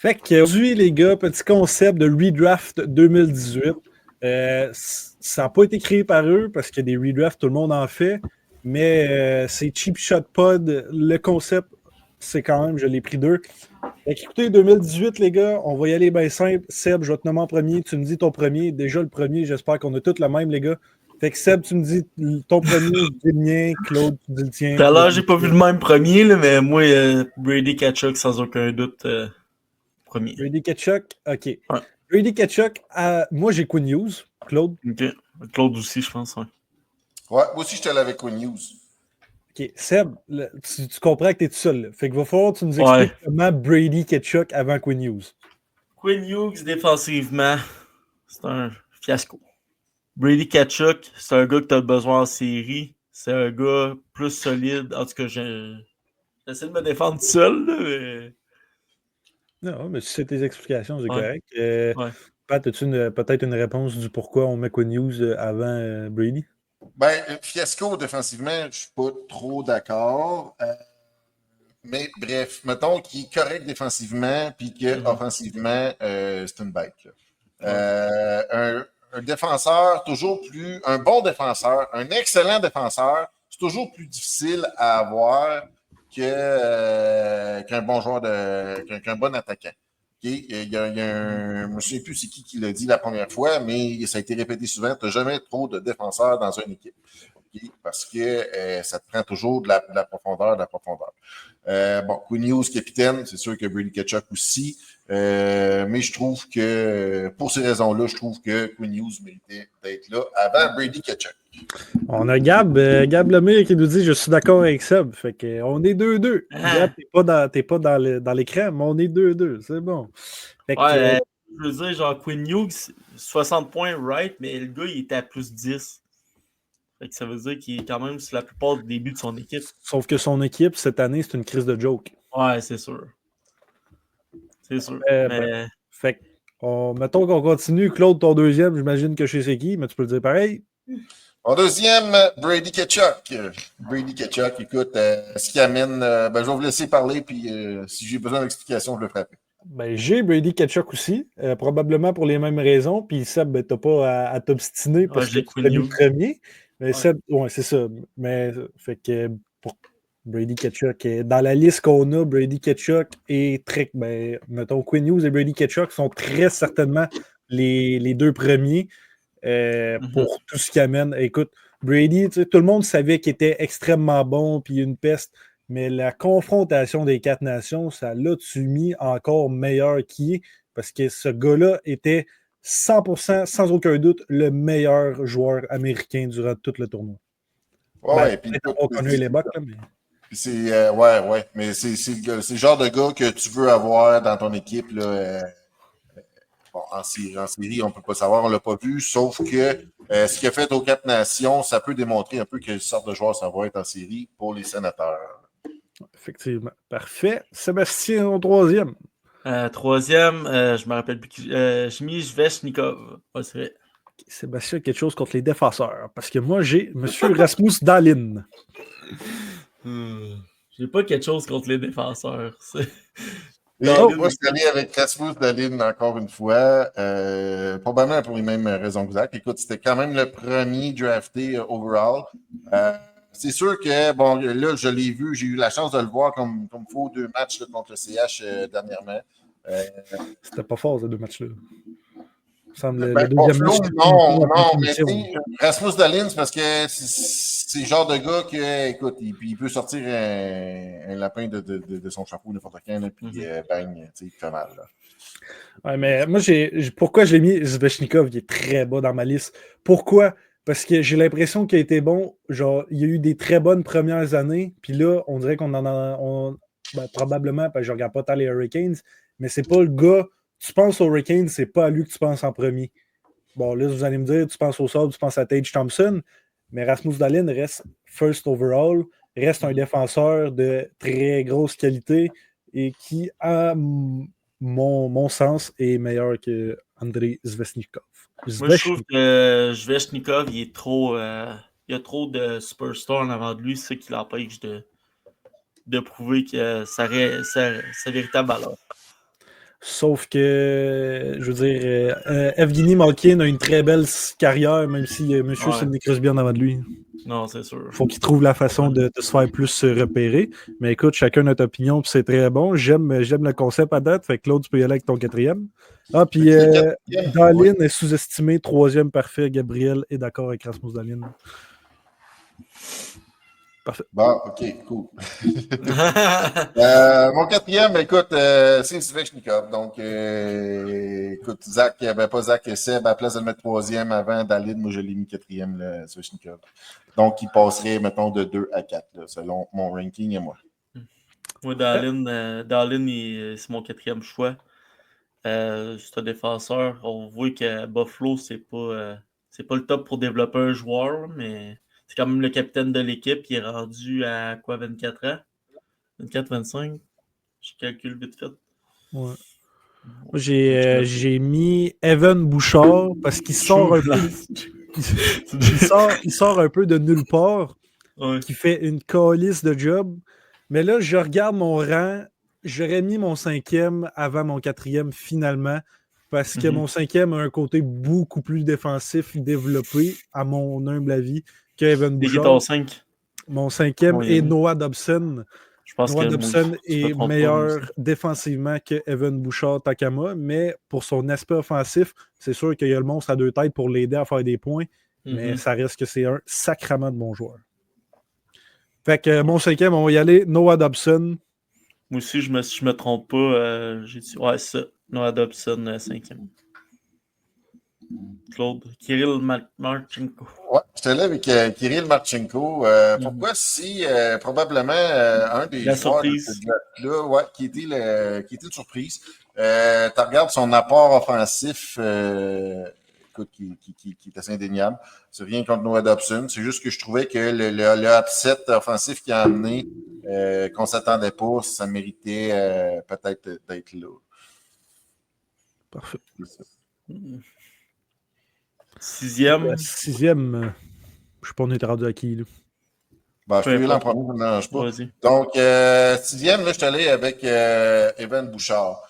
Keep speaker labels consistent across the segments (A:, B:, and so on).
A: Fait qu'aujourd'hui, les gars, petit concept de redraft 2018. Ça n'a pas été créé par eux parce que des redrafts, tout le monde en fait. Mais c'est Cheap Shot Pod. Le concept, c'est quand même, je l'ai pris d'eux. Fait qu'écoutez, 2018, les gars, on va y aller bien simple. Seb, je vais te nommer en premier. Tu me dis ton premier. Déjà, le premier, j'espère qu'on a tous le même, les gars. Fait que Seb, tu me dis ton premier, je dis le mien. Claude, tu dis le tien.
B: Tout à l'heure, j'ai pas vu le même premier, là, mais moi, Brady Kachuk, sans aucun doute, premier.
A: Brady Ketchuk, OK.
B: Ouais.
A: Brady Ketchuk, moi, j'ai Quinn Hughes. Claude?
B: OK. Claude aussi, je pense, ouais.
C: Ouais, moi aussi, j'étais allé avec Quinn Hughes.
A: OK. Seb, tu comprends que tu es tout seul. Là. Fait que va falloir que tu nous
B: Ouais.
A: expliques comment Brady Ketchuk avant Quinn Hughes.
B: Quinn Hughes, défensivement, c'est un fiasco. Brady Kachuk, c'est un gars que tu as besoin en série. C'est un gars plus solide. En tout cas, j'essaie de me défendre seul, là, mais...
A: Non, mais si c'est tes explications, c'est
B: Ouais.
A: correct.
B: Ouais.
A: Pat, as-tu peut-être une réponse du pourquoi on met Quinn Hughes avant Brady?
C: Ben, fiasco défensivement, je suis pas trop d'accord. Mais bref, mettons qu'il est correct défensivement, puis qu'offensivement, c'est une bête. Un défenseur, toujours plus. Un bon défenseur, un excellent défenseur, c'est toujours plus difficile à avoir qu'un bon joueur qu'un bon attaquant. Okay? Je ne me souviens plus c'est qui l'a dit la première fois, mais ça a été répété souvent. Tu n'as jamais trop de défenseurs dans une équipe. Okay? Parce que ça te prend toujours de la profondeur. Bon, Quinn Hughes, capitaine, c'est sûr que Brady Ketchuk aussi. Mais je trouve que, pour ces raisons-là, je trouve que Quinn Hughes méritait d'être là avant Brady Ketchuk.
A: On a Gab Lemire qui nous dit « Je suis d'accord avec Seb ». Fait qu'on est 2-2. Gab, t'es pas dans l'écran, mais on est 2-2. C'est bon. Fait
B: que, je veux dire, genre, Quinn Hughes, 60 points, right, mais le gars, il était à plus 10. Fait que ça veut dire qu'il est quand même sur la plupart du début de son équipe.
A: Sauf que son équipe, cette année, c'est une crise de joke.
B: Ouais, c'est sûr. C'est sûr. Mais...
A: Fait mettons qu'on continue. Claude, ton deuxième, j'imagine que chez c'est qui, mais tu peux le dire pareil.
C: Mon deuxième, Brady Ketchuk. Brady Ketchuk, écoute, ce qui amène... je vais vous laisser parler, puis si j'ai besoin d'explications, je le ferai.
A: J'ai Brady Ketchuk aussi, probablement pour les mêmes raisons. Puis Seb, t'as pas à t'obstiner parce que tu l'as mis premier. Mais Seb, c'est ça. Mais fait que pour Brady Ketchuk, dans la liste qu'on a, Brady Ketchuk et mettons Quinn Hughes et Brady Ketchuk sont très certainement les deux premiers pour tout ce qui amène. Écoute, Brady, tout le monde savait qu'il était extrêmement bon, puis une peste. Mais la confrontation des quatre nations, ça l'a-tu mis encore meilleur qu'il est? Parce que ce gars-là était 100%, sans aucun doute, le meilleur joueur américain durant tout le tournoi.
C: Ouais, puis
A: on connaît les Bucks, mais...
C: c'est mais c'est le genre de gars que tu veux avoir dans ton équipe là. Bon, en série, on ne peut pas savoir, on ne l'a pas vu, sauf que ce qu'il a fait aux quatre nations, ça peut démontrer un peu quelle sorte de joueur ça va être en série pour les sénateurs.
A: Effectivement. Parfait. Sébastien, au troisième.
B: Troisième, je me rappelle plus. Jimmy Svechnikov. Ouais, c'est vrai.
A: Sébastien a quelque chose contre les défenseurs. Parce que moi, j'ai M. Rasmus Dahlin.
B: J'ai pas quelque chose contre les défenseurs.
C: Moi, je suis allé avec Rasmus Dahlin encore une fois, probablement pour les mêmes raisons que Zach. Écoute, c'était quand même le premier drafté overall. C'est sûr que, bon, là, je l'ai vu, j'ai eu la chance de le voir comme il faut 2 matchs là, contre le CH dernièrement.
A: C'était pas fort, ces 2 matchs-là.
C: Le deuxième match. Non, mais Rasmus Dahlin, c'est parce que c'est le genre de gars que, écoute, il peut sortir un lapin de son chapeau n'importe quand, là, puis bang, il fait mal. Là.
A: Ouais, mais moi, pourquoi je l'ai mis Svechnikov, il est très bas dans ma liste. Pourquoi? Parce que j'ai l'impression qu'il a été bon. Genre, il y a eu des très bonnes premières années, puis là, on dirait qu'on en a. Probablement, parce que je regarde pas tant les Hurricanes, mais c'est pas le gars. Tu penses aux Hurricanes, c'est pas à lui que tu penses en premier. Bon, là, vous allez me dire, tu penses au Sables, tu penses à Tage Thompson, mais Rasmus Dahlin reste first overall, reste un défenseur de très grosse qualité et qui, à mon sens, est meilleur que Andrei Svechnikov.
B: Moi, je trouve que Svechnikov, il y a trop de superstars en avant de lui, c'est ça qui l'empêche de prouver que sa véritable valeur.
A: Sauf que, je veux dire, Evgeny Malkin a une très belle carrière, même si monsieur Sidney Crosby en avant de lui.
B: Non, c'est sûr.
A: Faut qu'il trouve la façon de se faire plus repérer. Mais écoute, chacun notre opinion, puis c'est très bon. J'aime le concept à date. Fait que Claude, tu peux y aller avec ton 4e. Ah, puis Dahlin est sous-estimé, 3e parfait. Gabriel est d'accord avec Rasmus Dahlin. Parfait.
C: Bon, OK, cool. Mon 4e, écoute, c'est Svechnikov. Donc, écoute, Zach, pas Zach et Seb, à la place de le mettre 3e avant Dahlin, moi, je l'ai mis 4e, le Svechnikov. Donc, il passerait, mettons, de 2 à 4, là, selon mon ranking et moi.
B: Moi, Dahlin, c'est mon 4e choix. C'est un défenseur. On voit que Buffalo, c'est pas le top pour développer un joueur, mais c'est quand même le capitaine de l'équipe. Il est rendu à quoi, 24 ans? 24-25? Je calcule vite fait.
A: Ouais. Moi, j'ai mis Evan Bouchard parce qu'il sort un peu. Il sort un peu de nulle part, qui fait une calice de job. Mais là, je regarde mon rang. J'aurais mis mon 5e avant mon 4e finalement, parce que mon 5e a un côté beaucoup plus défensif développé, à mon humble avis, qu'Evan Bouchard.
B: Ton 5?
A: Mon 5e est Noah Dobson.
B: Je pense
A: Noah
B: que
A: Dobson est meilleur défensivement que Evan Bouchard Takama, mais pour son aspect offensif, c'est sûr qu'il y a le monstre à 2 têtes pour l'aider à faire des points, mais ça reste que c'est un sacrement de bon joueur. Fait que mon 5e, on va y aller, Noah Dobson.
B: Moi aussi, je me trompe pas, j'ai dit, ouais, ça, Noah Dobson, 5e. Claude, Kirill Marchenko.
C: Ouais, j'étais là avec Kirill Marchenko. Pourquoi si probablement un des joueurs de ce draft-là, qui était une surprise. Tu regardes son apport offensif, écoute, qui est assez indéniable. C'est rien contre Noah Dobson. C'est juste que je trouvais que le upset offensif qu'il a amené, qu'on ne s'attendait pas, ça méritait peut-être d'être là.
A: Parfait.
B: 6e.
A: 6e, je ne sais pas, on est rendu à qui, là.
C: Ben, je peux y aller en premier, ça ne mélange pas. Donc, 6e, là, je suis allé avec Evan Bouchard.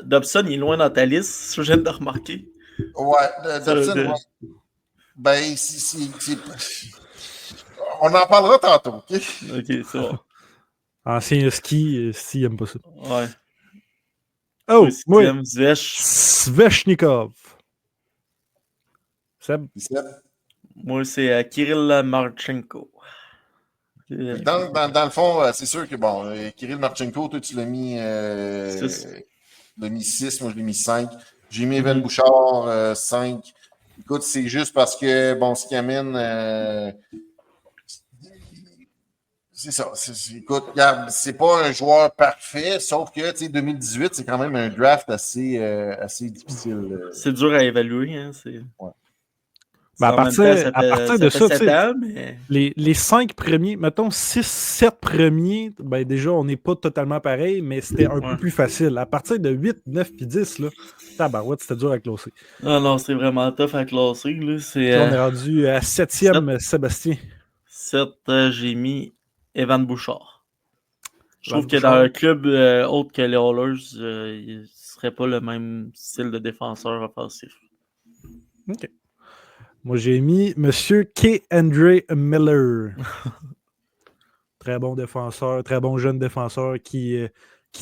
B: Dobson, il est loin dans ta liste, je viens de remarquer.
C: Ouais, Dobson, ouais. Ben, on en parlera tantôt, OK?
B: OK, c'est bon.
A: Ancien ski, s'il n'aime pas ça.
B: Ouais.
A: Oh, oui.
B: Svechnikov.
A: Seb?
B: Moi, c'est Kirill Marchenko.
C: Dans le fond, c'est sûr que, bon, Kirill Marchenko, toi, tu l'as mis 6, moi, je l'ai mis 5. J'ai mis Evan Bouchard 5. Écoute, c'est juste parce que, bon, ce qui amène... c'est ça. Écoute, regarde, c'est pas un joueur parfait, sauf que, tu sais, 2018, c'est quand même un draft assez difficile.
B: C'est dur à évaluer, hein.
C: Ouais.
A: Ben à partir de ça, mais... les 5 premiers, mettons 6-7 premiers, ben déjà, on n'est pas totalement pareil, mais c'était un peu plus facile. À partir de 8, 9 puis 10, là, tabarouette, c'était dur à classer.
B: Non, c'est vraiment tough à classer. Là,
A: on est rendu à 7e, Sébastien.
B: 7, j'ai mis Evan Bouchard. Je trouve que dans un club autre que les Oilers, il ne serait pas le même style de défenseur offensif.
A: OK. Moi, j'ai mis M. K-Andre Miller. Très bon défenseur, très bon jeune défenseur qui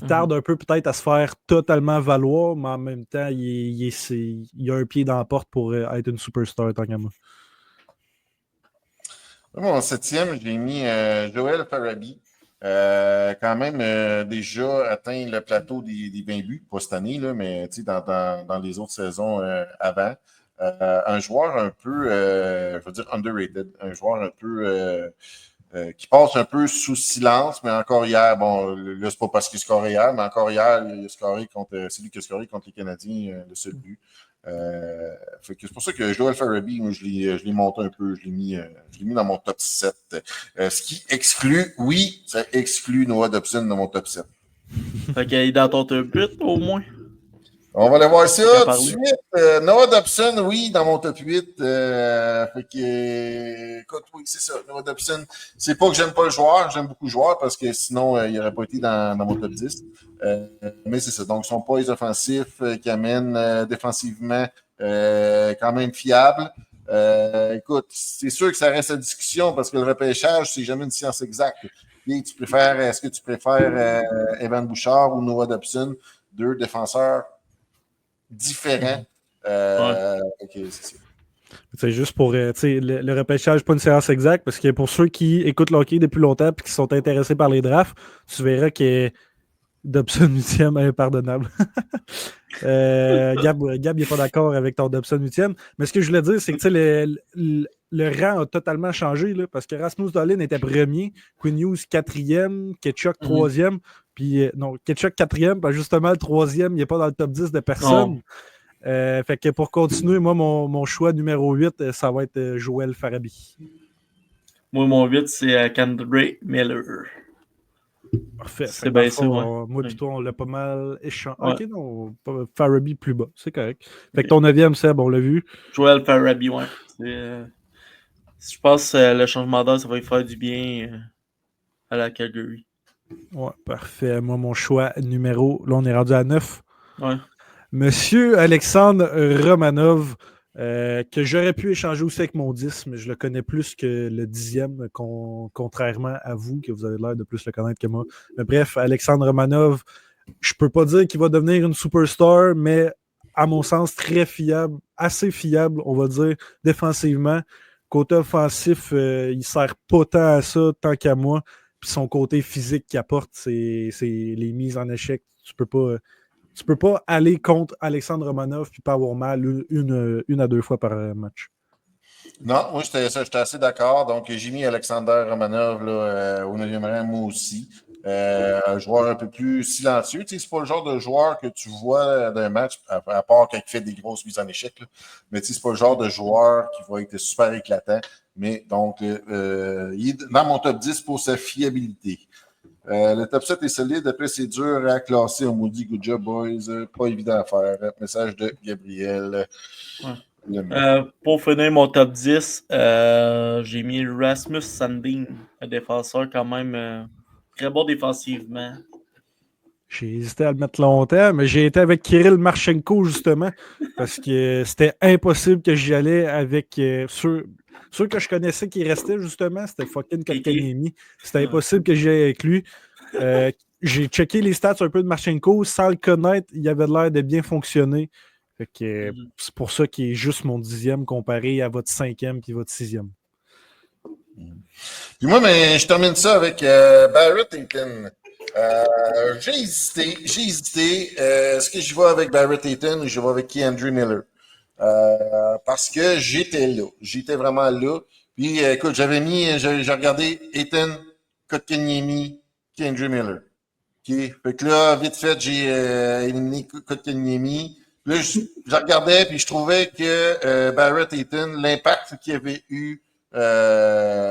A: tarde un peu peut-être à se faire totalement valoir, mais en même temps, il a un pied dans la porte pour être une superstar tant qu'à moi.
C: Mon 7e, j'ai mis Joel Farabee. Quand même déjà atteint le plateau des 20 buts, pas cette année, là, mais dans les autres saisons avant. Un joueur un peu, je veux dire, underrated. Un joueur un peu qui passe un peu sous silence, mais encore hier, bon, là, c'est pas parce qu'il scorait hier, mais encore hier, il a scoré c'est lui qui a scoré contre les Canadiens le seul but. Fait que c'est pour ça que Joel Farabee, moi, je l'ai monté un peu, je l'ai mis dans mon top 7. Ce qui exclut, oui, ça exclut Noah Dobson dans mon top 7.
B: Fait qu'il est dans ton top 8 au moins.
C: On va aller voir ça tout de suite. Noah Dobson, oui, dans mon top 8. Fait que, écoute, oui, c'est ça. Noah Dobson, c'est pas que j'aime pas le joueur, j'aime beaucoup le joueur parce que sinon, il n'aurait pas été dans mon top 10. Mais c'est ça. Donc, son poise offensif qui amène défensivement quand même fiable. Écoute, c'est sûr que ça reste à discussion parce que le repêchage, c'est jamais une science exacte. Puis, est-ce que tu préfères Evan Bouchard ou Noah Dobson, deux défenseurs différents? Okay, c'est ça.
A: C'est juste pour le repêchage, pas une séance exacte, parce que pour ceux qui écoutent le hockey depuis longtemps et qui sont intéressés par les drafts, tu verras que Dobson 8e est impardonnable. Gab n'est pas d'accord avec ton Dobson 8e. Mais ce que je voulais dire, c'est que le rang a totalement changé, là, parce que Rasmus Dahlin était premier, Quinn Hughes 4e, Ketchuk 3e, puis non, Ketchuk 4e, puis justement le 3e, il n'est pas dans le top 10 de personne. Fait que pour continuer, moi, mon choix numéro 8, ça va être Joël Farabi.
B: Moi, mon 8, c'est K'Andre Miller.
A: Parfait. C'est bien ça. Moi, plutôt, on l'a pas mal échangé. Ouais. Ok, non, Farabi plus bas. C'est correct. Fait que ton 9e, Seb, on l'a vu.
B: Joël Farabi, ouais. Je pense que le changement d'heure, ça va lui faire du bien à la Calgary.
A: Ouais, parfait. Moi, mon choix numéro, là, on est rendu à 9.
B: Ouais.
A: Monsieur Alexandre Romanov, que j'aurais pu échanger aussi avec mon 10, mais je le connais plus que le 10e, contrairement à vous, que vous avez l'air de plus le connaître que moi. Mais bref, Alexandre Romanov, je peux pas dire qu'il va devenir une superstar, mais à mon sens, très fiable, assez fiable, on va dire, défensivement. Côté offensif, il sert pas tant à ça, tant qu'à moi. Puis son côté physique qu'il apporte, c'est les mises en échec. Tu peux pas aller contre Alexandre Romanov et pas avoir mal une à deux fois par match.
C: Non, moi, j'étais assez d'accord. Donc, j'ai mis Alexander Romanov là, au 9e rang, moi aussi. Un joueur un peu plus silencieux. Tu sais, c'est pas le genre de joueur que tu vois d'un match, à part quand il fait des grosses mises en échec. Là. Mais tu sais, c'est pas le genre de joueur qui va être super éclatant. Mais donc, il est dans mon top 10 pour sa fiabilité. Le top 7 est solide. Après, c'est dur à classer. On m'a dit good job, boys. Pas évident à faire. Message de Gabriel.
B: Pour finir mon top 10, j'ai mis Rasmus Sandin, un défenseur quand même très bon défensivement.
A: J'ai hésité à le mettre longtemps, mais j'ai été avec Kirill Marchenko justement, parce que c'était impossible que j'y allais avec ceux que je connaissais qui restaient justement, c'était fucking Kotkaniemi. C'était impossible que j'y aille avec lui. J'ai checké les stats un peu de Marchenko, sans le connaître, il avait l'air de bien fonctionner. Fait que c'est pour ça qu'il est juste mon 10e comparé à votre 5e puis votre 6e.
C: Puis moi, mais je termine ça avec Barrett Hayton. J'ai hésité. Est-ce que je vais avec Barrett Hayton ou je vais avec K'Andre Miller? Parce que j'étais là. J'étais vraiment là. Puis, écoute, j'ai regardé Hayton, Kotkaniemi, K'Andre Miller. OK. Fait que là, vite fait, j'ai éliminé Kotkaniemi. Là, je regardais, puis je trouvais que Barrett Hayton, l'impact qu'il avait eu,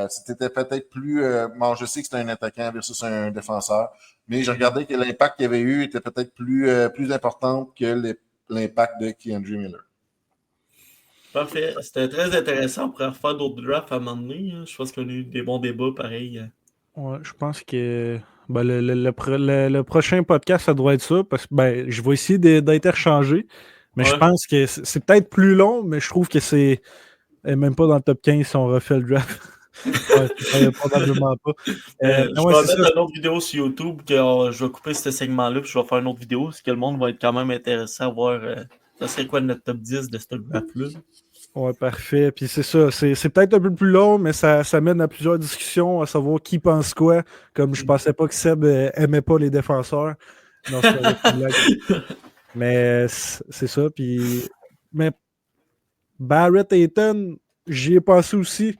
C: c'était peut-être plus... bon, je sais que c'était un attaquant versus un défenseur, mais je regardais que l'impact qu'il avait eu était peut-être plus important que l'impact de K'Andre Miller.
B: Parfait. C'était très intéressant. On pourrait refaire d'autres drafts à un moment donné. Je pense qu'on a eu des bons débats, pareil.
A: Ouais, je pense que le prochain podcast, ça doit être ça, parce que je vais essayer d'interchanger, mais je pense que c'est peut-être plus long, mais je trouve que c'est même pas dans le top 15 si on refait le draft. Probablement pas.
B: Je vais mettre une autre vidéo sur YouTube, que je vais couper ce segment-là, puis je vais faire une autre vidéo, parce que le monde va être quand même intéressé à voir ça serait quoi notre top 10 de ce draft-là.
A: Ouais, parfait. Puis c'est ça, c'est peut-être un peu plus long, mais ça mène à plusieurs discussions, à savoir qui pense quoi. Comme je pensais pas que Seb aimait pas les défenseurs. Non, mais c'est ça. Puis, mais Barrett Hayton, j'y ai pensé aussi.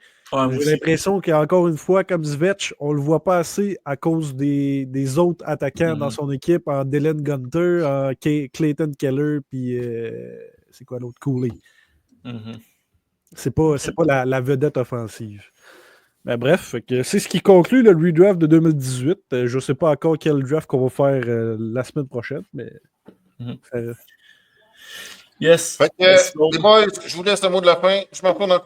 A: J'ai l'impression qu'encore une fois, comme Svetch, on le voit pas assez à cause des autres attaquants dans son équipe, en Dylan Gunter, en Clayton Keller, puis c'est quoi l'autre? Cooley. C'est pas la vedette offensive. Mais bref, c'est ce qui conclut le redraft de 2018. Je sais pas encore quel draft qu'on va faire la semaine prochaine, mais
B: Yes.
C: Fait que, les boys, je vous laisse le mot de la fin. Je m'en retourne dans le